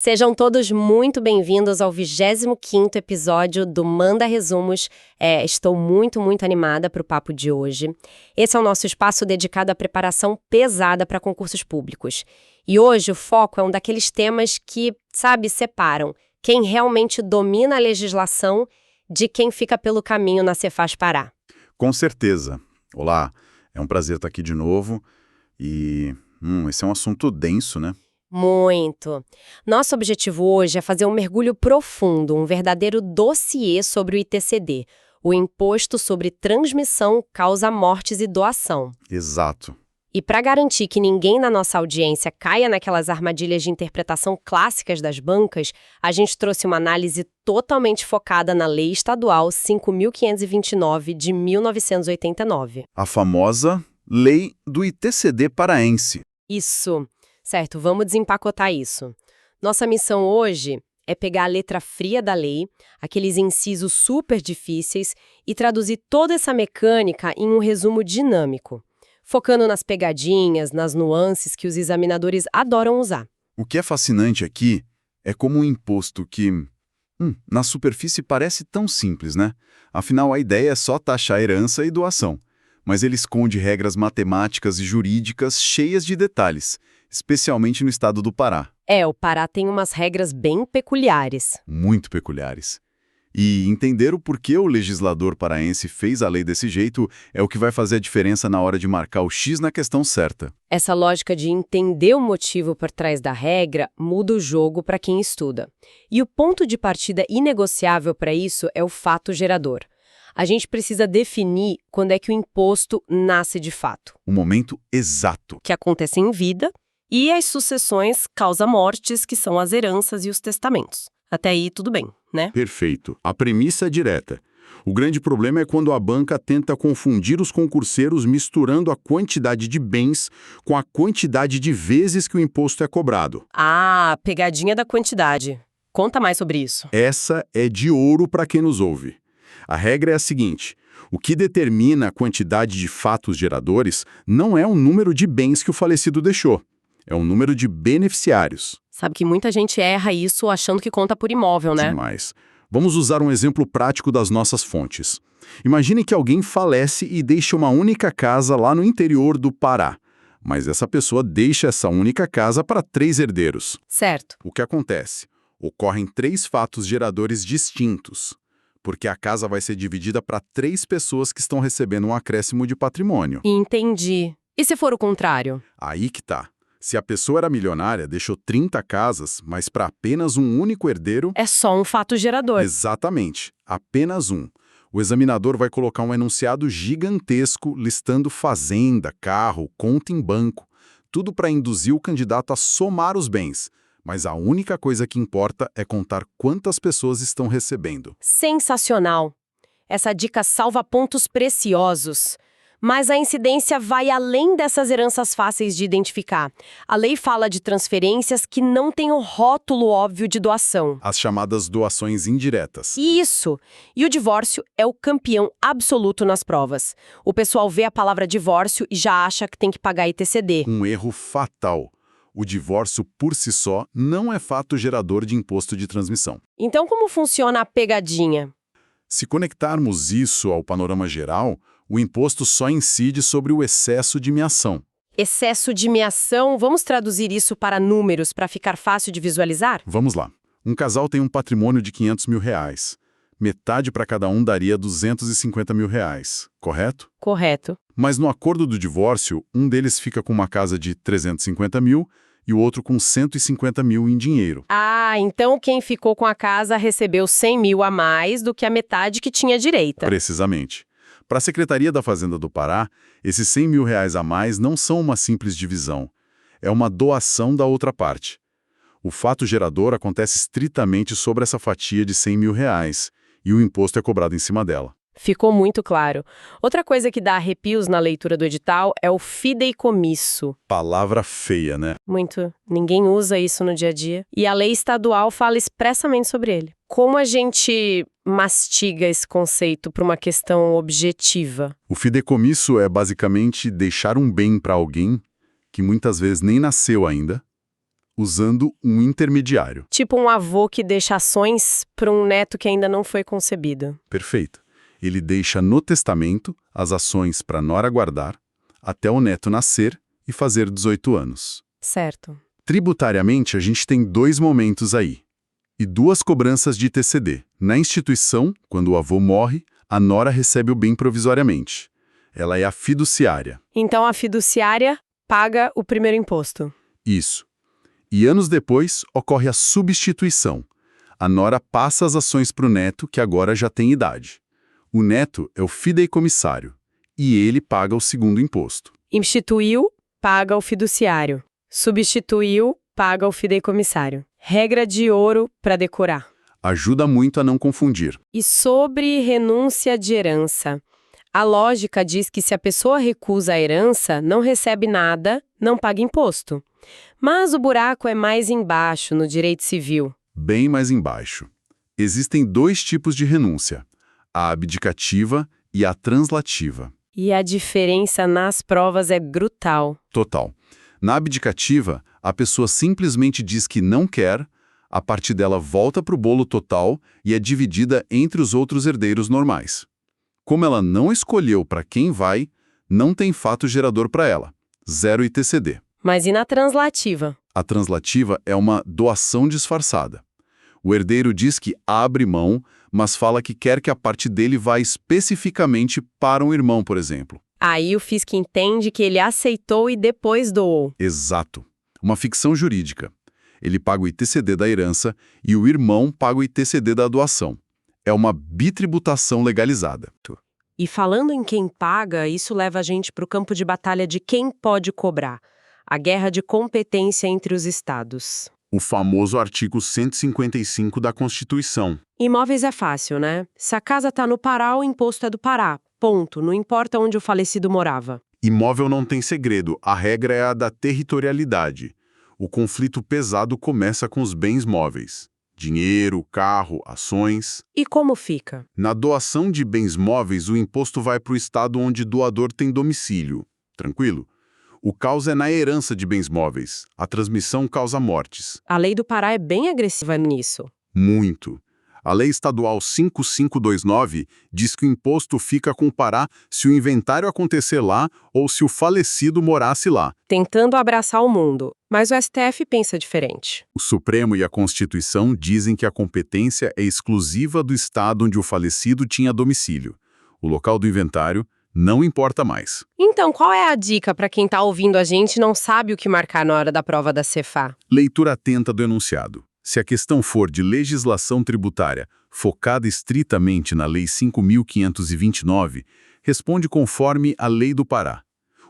Sejam todos muito bem-vindos ao 25º episódio do Manda Resumos. Estou muito animada para o papo de hoje. Esse é o nosso espaço dedicado à preparação pesada para concursos públicos. E hoje o foco é um daqueles temas que, separam quem realmente domina a legislação de quem fica pelo caminho na Cefaz Pará. Com certeza. Olá, é um prazer estar aqui de novo e esse é um assunto denso, né? Muito. Nosso objetivo hoje é fazer um mergulho profundo, um verdadeiro dossiê sobre o ITCD, o Imposto sobre Transmissão, Causa Mortes e Doação. Exato. E para garantir que ninguém na nossa audiência caia naquelas armadilhas de interpretação clássicas das bancas, a gente trouxe uma análise totalmente focada na Lei Estadual 5.529 de 1989. A famosa Lei do ITCD paraense. Isso. Certo, vamos desempacotar isso. Nossa missão hoje é pegar a letra fria da lei, aqueles incisos super difíceis, e traduzir toda essa mecânica em um resumo dinâmico, focando nas pegadinhas, nas nuances que os examinadores adoram usar. O que é fascinante aqui é como um imposto que, na superfície parece tão simples, né? Afinal, a ideia é só taxar herança e doação. Mas ele esconde regras matemáticas e jurídicas cheias de detalhes, especialmente no estado do Pará. O Pará tem umas regras bem peculiares. Muito peculiares. E entender o porquê o legislador paraense fez a lei desse jeito é o que vai fazer a diferença na hora de marcar o X na questão certa. Essa lógica de entender o motivo por trás da regra muda o jogo para quem estuda. E o ponto de partida inegociável para isso é o fato gerador. A gente precisa definir quando é que o imposto nasce de fato. O momento exato. Que acontece em vida, e as sucessões causa-mortes, que são as heranças e os testamentos. Até aí, tudo bem, né? Perfeito. A premissa é direta. O grande problema é quando a banca tenta confundir os concurseiros misturando a quantidade de bens com a quantidade de vezes que o imposto é cobrado. Pegadinha da quantidade. Conta mais sobre isso. Essa é de ouro para quem nos ouve. A regra é a seguinte: o que determina a quantidade de fatos geradores não é o número de bens que o falecido deixou, é o número de beneficiários. Sabe que muita gente erra isso achando que conta por imóvel, né? Demais. Vamos usar um exemplo prático das nossas fontes. Imagine que alguém falece e deixa uma única casa lá no interior do Pará. Mas essa pessoa deixa essa única casa para 3 herdeiros. Certo. O que acontece? Ocorrem 3 fatos geradores distintos, porque a casa vai ser dividida para 3 pessoas que estão recebendo um acréscimo de patrimônio. Entendi. E se for o contrário? Aí que tá. Se a pessoa era milionária, deixou 30 casas, mas para apenas um único herdeiro... É só um fato gerador. Exatamente. Apenas um. O examinador vai colocar um enunciado gigantesco listando fazenda, carro, conta em banco. Tudo para induzir o candidato a somar os bens. Mas a única coisa que importa é contar quantas pessoas estão recebendo. Sensacional! Essa dica salva pontos preciosos. Mas a incidência vai além dessas heranças fáceis de identificar. A lei fala de transferências que não têm o rótulo óbvio de doação. As chamadas doações indiretas. Isso! E o divórcio é o campeão absoluto nas provas. O pessoal vê a palavra divórcio e já acha que tem que pagar ITCD. Um erro fatal. O divórcio, por si só, não é fato gerador de imposto de transmissão. Então, como funciona a pegadinha? Se conectarmos isso ao panorama geral, o imposto só incide sobre o excesso de meação. Excesso de meação, vamos traduzir isso para números para ficar fácil de visualizar? Vamos lá. Um casal tem um patrimônio de R$500 mil. Metade para cada um daria R$250 mil, correto? Correto. Mas no acordo do divórcio, um deles fica com uma casa de 350 mil e o outro com 150 mil em dinheiro. Então quem ficou com a casa recebeu 100 mil a mais do que a metade que tinha direita. Precisamente. Para a Secretaria da Fazenda do Pará, esses R$100 mil a mais não são uma simples divisão. É uma doação da outra parte. O fato gerador acontece estritamente sobre essa fatia de R$100 mil e o imposto é cobrado em cima dela. Ficou muito claro. Outra coisa que dá arrepios na leitura do edital é o fideicomisso. Palavra feia, né? Muito. Ninguém usa isso no dia a dia. E a lei estadual fala expressamente sobre ele. Como a gente mastiga esse conceito para uma questão objetiva? O fideicomisso é basicamente deixar um bem para alguém que muitas vezes nem nasceu ainda, usando um intermediário. Tipo um avô que deixa ações para um neto que ainda não foi concebido. Perfeito. Ele deixa no testamento as ações para a nora guardar até o neto nascer e fazer 18 anos. Certo. Tributariamente, a gente tem 2 momentos aí. E 2 cobranças de TCD. Na instituição, quando o avô morre, a nora recebe o bem provisoriamente. Ela é a fiduciária. Então a fiduciária paga o primeiro imposto. Isso. E anos depois, ocorre a substituição. A nora passa as ações para o neto, que agora já tem idade. O neto é o fideicomissário. E ele paga o segundo imposto. Instituiu, paga o fiduciário. Substituiu, paga o fideicomissário. Regra de ouro para decorar. Ajuda muito a não confundir. E sobre renúncia de herança. A lógica diz que se a pessoa recusa a herança, não recebe nada, não paga imposto. Mas o buraco é mais embaixo, no direito civil. Bem mais embaixo. Existem 2 tipos de renúncia: a abdicativa e a translativa. E a diferença nas provas é brutal. Total. Na abdicativa, a pessoa simplesmente diz que não quer, a parte dela volta para o bolo total e é dividida entre os outros herdeiros normais. Como ela não escolheu para quem vai, não tem fato gerador para ela. 0 ITCD. Mas e na translativa? A translativa é uma doação disfarçada. O herdeiro diz que abre mão, mas fala que quer que a parte dele vá especificamente para um irmão, por exemplo. Aí o fisco entende que ele aceitou e depois doou. Exato. Uma ficção jurídica. Ele paga o ITCD da herança e o irmão paga o ITCD da doação. É uma bitributação legalizada. E falando em quem paga, isso leva a gente para o campo de batalha de quem pode cobrar. A guerra de competência entre os estados. O famoso artigo 155 da Constituição. Imóveis é fácil, né? Se a casa está no Pará, o imposto é do Pará. Ponto. Não importa onde o falecido morava. Imóvel não tem segredo, a regra é a da territorialidade. O conflito pesado começa com os bens móveis. Dinheiro, carro, ações. E como fica? Na doação de bens móveis, o imposto vai para o estado onde o doador tem domicílio. Tranquilo? O caos é na herança de bens móveis. A transmissão causa mortes. A lei do Pará é bem agressiva nisso. Muito. A Lei Estadual 5529 diz que o imposto fica com o Pará se o inventário acontecer lá ou se o falecido morasse lá. Tentando abraçar o mundo. Mas o STF pensa diferente. O Supremo e a Constituição dizem que a competência é exclusiva do estado onde o falecido tinha domicílio. O local do inventário não importa mais. Então, qual é a dica para quem está ouvindo a gente e não sabe o que marcar na hora da prova da Cefá? Leitura atenta do enunciado. Se a questão for de legislação tributária focada estritamente na Lei 5.529, responde conforme a Lei do Pará.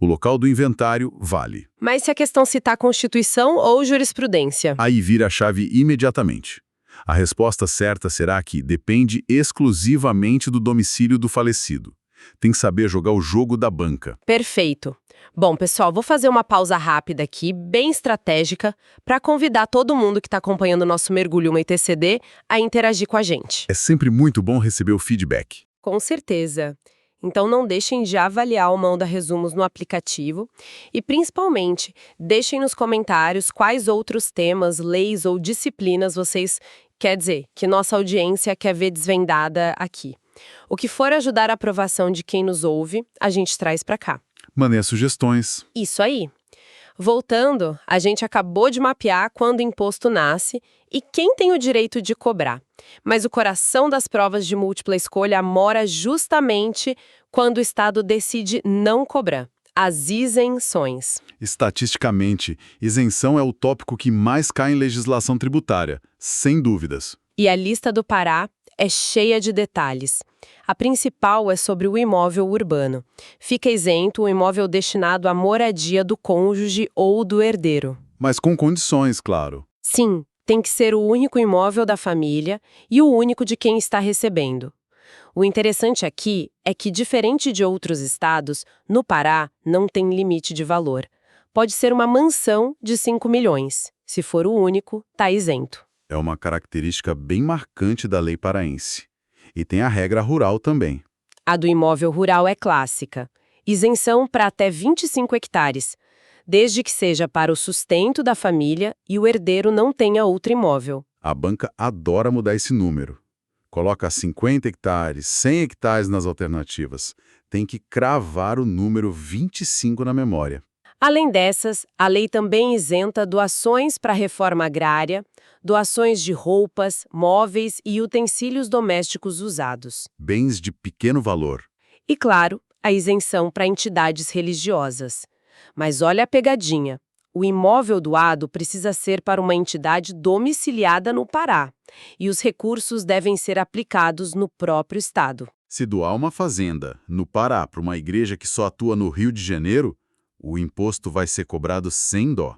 O local do inventário vale. Mas se a questão citar Constituição ou jurisprudência? Aí vira a chave imediatamente. A resposta certa será que depende exclusivamente do domicílio do falecido. Tem que saber jogar o jogo da banca. Perfeito. Bom, pessoal, vou fazer uma pausa rápida aqui, bem estratégica, para convidar todo mundo que está acompanhando o nosso Mergulho no ITCD a interagir com a gente. É sempre muito bom receber o feedback. Com certeza. Então não deixem de avaliar o Manda Resumos no aplicativo e, principalmente, deixem nos comentários quais outros temas, leis ou disciplinas vocês, quer dizer, que nossa audiência quer ver desvendada aqui. O que for ajudar a aprovação de quem nos ouve, a gente traz para cá. Mandem as sugestões. Isso aí. Voltando, a gente acabou de mapear quando o imposto nasce e quem tem o direito de cobrar. Mas o coração das provas de múltipla escolha mora justamente quando o Estado decide não cobrar. As isenções. Estatisticamente, isenção é o tópico que mais cai em legislação tributária, sem dúvidas. E a lista do Pará é cheia de detalhes. A principal é sobre o imóvel urbano. Fica isento o imóvel destinado à moradia do cônjuge ou do herdeiro. Mas com condições, claro. Sim, tem que ser o único imóvel da família e o único de quem está recebendo. O interessante aqui é que, diferente de outros estados, no Pará não tem limite de valor. Pode ser uma mansão de 5 milhões. Se for o único, está isento. É uma característica bem marcante da lei paraense. E tem a regra rural também. A do imóvel rural é clássica. Isenção para até 25 hectares. desde que seja para o sustento da família e o herdeiro não tenha outro imóvel. A banca adora mudar esse número. Coloca 50 hectares, 100 hectares nas alternativas. Tem que cravar o número 25 na memória. Além dessas, a lei também isenta doações para a reforma agrária, doações de roupas, móveis e utensílios domésticos usados. Bens de pequeno valor. E, claro, a isenção para entidades religiosas. Mas olha a pegadinha. O imóvel doado precisa ser para uma entidade domiciliada no Pará, e os recursos devem ser aplicados no próprio estado. Se doar uma fazenda no Pará para uma igreja que só atua no Rio de Janeiro, o imposto vai ser cobrado sem dó.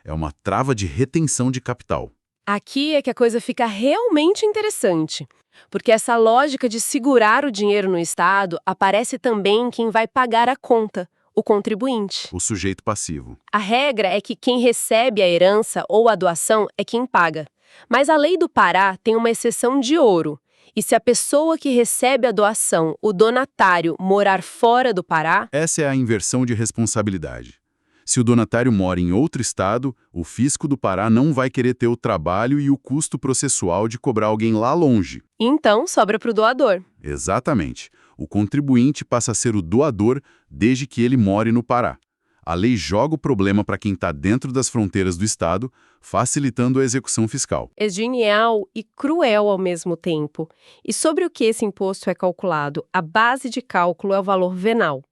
É uma trava de retenção de capital. Aqui é que a coisa fica realmente interessante, porque essa lógica de segurar o dinheiro no estado aparece também em quem vai pagar a conta, o contribuinte. O sujeito passivo. A regra é que quem recebe a herança ou a doação é quem paga. Mas a lei do Pará tem uma exceção de ouro. E se a pessoa que recebe a doação, o donatário, morar fora do Pará... Essa é a inversão de responsabilidade. Se o donatário mora em outro estado, o fisco do Pará não vai querer ter o trabalho e o custo processual de cobrar alguém lá longe. Então, sobra para o doador. Exatamente. O contribuinte passa a ser o doador desde que ele more no Pará. A lei joga o problema para quem está dentro das fronteiras do estado, facilitando a execução fiscal. É genial e cruel ao mesmo tempo. E sobre o que esse imposto é calculado? A base de cálculo é o valor venal,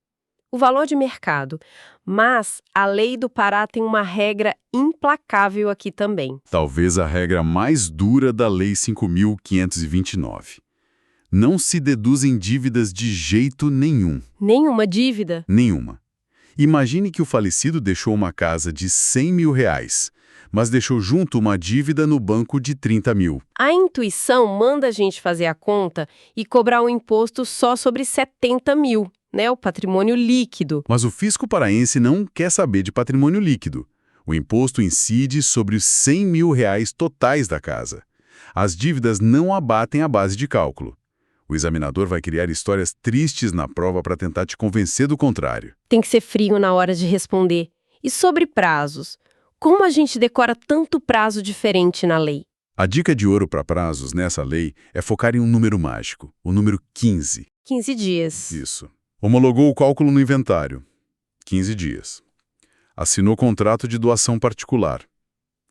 o valor de mercado. Mas a lei do Pará tem uma regra implacável aqui também. Talvez a regra mais dura da Lei 5.529. Não se deduzem dívidas de jeito nenhum. Nenhuma dívida? Nenhuma. Imagine que o falecido deixou uma casa de 100 mil reais, mas deixou junto uma dívida no banco de 30 mil. A intuição manda a gente fazer a conta e cobrar o imposto só sobre 70 mil, né? O patrimônio líquido. Mas o fisco paraense não quer saber de patrimônio líquido. O imposto incide sobre os 100 mil reais totais da casa. As dívidas não abatem a base de cálculo. O examinador vai criar histórias tristes na prova para tentar te convencer do contrário. Tem que ser frio na hora de responder. E sobre prazos? Como a gente decora tanto prazo diferente na lei? A dica de ouro para prazos nessa lei é focar em um número mágico, o número 15. 15 dias. Isso. Homologou o cálculo no inventário. 15 dias. Assinou contrato de doação particular.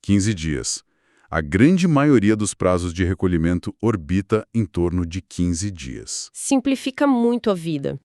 15 dias. A grande maioria dos prazos de recolhimento orbita em torno de 15 dias. Simplifica muito a vida.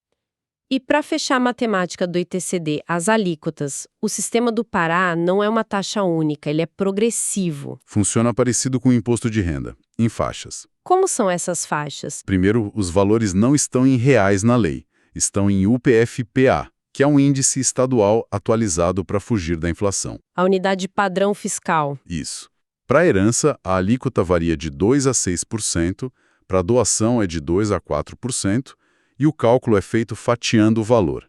E para fechar a matemática do ITCD, as alíquotas, o sistema do Pará não é uma taxa única, ele é progressivo. Funciona parecido com o imposto de renda, em faixas. Como são essas faixas? Primeiro, os valores não estão em reais na lei, estão em UPF-PA, que é um índice estadual atualizado para fugir da inflação. A unidade padrão fiscal. Isso. Para a herança, a alíquota varia de 2% a 6%, para a doação é de 2% a 4%, e o cálculo é feito fatiando o valor.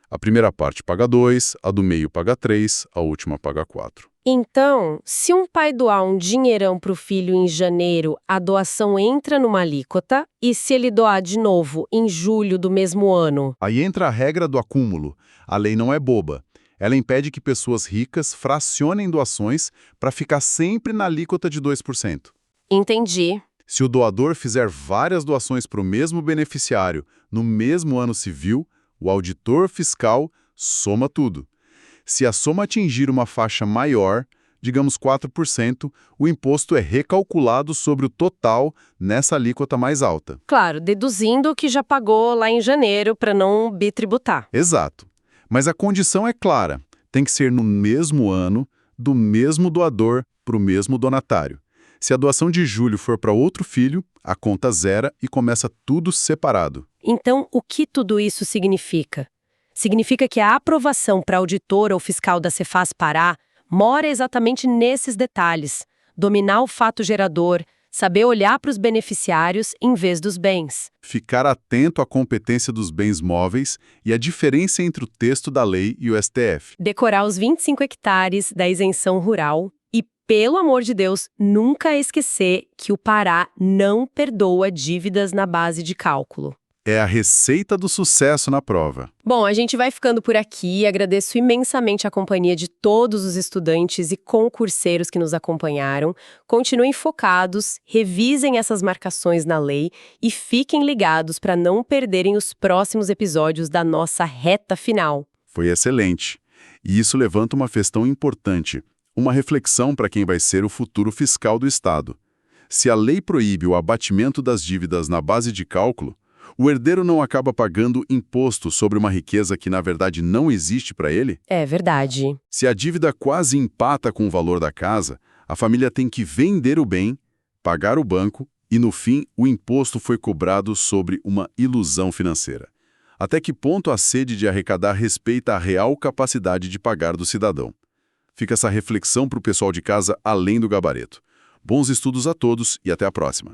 A primeira parte paga 2%, a do meio paga 3%, a última paga 4%. Então, se um pai doar um dinheirão para o filho em janeiro, a doação entra numa alíquota, e se ele doar de novo em julho do mesmo ano? Aí entra a regra do acúmulo. A lei não é boba. Ela impede que pessoas ricas fracionem doações para ficar sempre na alíquota de 2%. Entendi. Se o doador fizer várias doações para o mesmo beneficiário no mesmo ano civil, o auditor fiscal soma tudo. Se a soma atingir uma faixa maior, digamos 4%, o imposto é recalculado sobre o total nessa alíquota mais alta. Claro, deduzindo o que já pagou lá em janeiro para não bitributar. Exato. Mas a condição é clara, tem que ser no mesmo ano, do mesmo doador para o mesmo donatário. Se a doação de julho for para outro filho, a conta zera e começa tudo separado. Então, o que tudo isso significa? Significa que a aprovação para auditor ou fiscal da Cefaz Pará mora exatamente nesses detalhes. Dominar o fato gerador, saber olhar para os beneficiários em vez dos bens. Ficar atento à competência dos bens móveis e a diferença entre o texto da lei e o STF. Decorar os 25 hectares da isenção rural e, pelo amor de Deus, nunca esquecer que o Pará não perdoa dívidas na base de cálculo. É a receita do sucesso na prova. Bom, a gente vai ficando por aqui. Agradeço imensamente a companhia de todos os estudantes e concurseiros que nos acompanharam. Continuem focados, revisem essas marcações na lei e fiquem ligados para não perderem os próximos episódios da nossa reta final. Foi excelente. E isso levanta uma questão importante, uma reflexão para quem vai ser o futuro fiscal do Estado. Se a lei proíbe o abatimento das dívidas na base de cálculo, o herdeiro não acaba pagando imposto sobre uma riqueza que, na verdade, não existe para ele? É verdade. Se a dívida quase empata com o valor da casa, a família tem que vender o bem, pagar o banco e, no fim, o imposto foi cobrado sobre uma ilusão financeira. Até que ponto a sede de arrecadar respeita a real capacidade de pagar do cidadão? Fica essa reflexão para o pessoal de casa além do gabarito. Bons estudos a todos e até a próxima.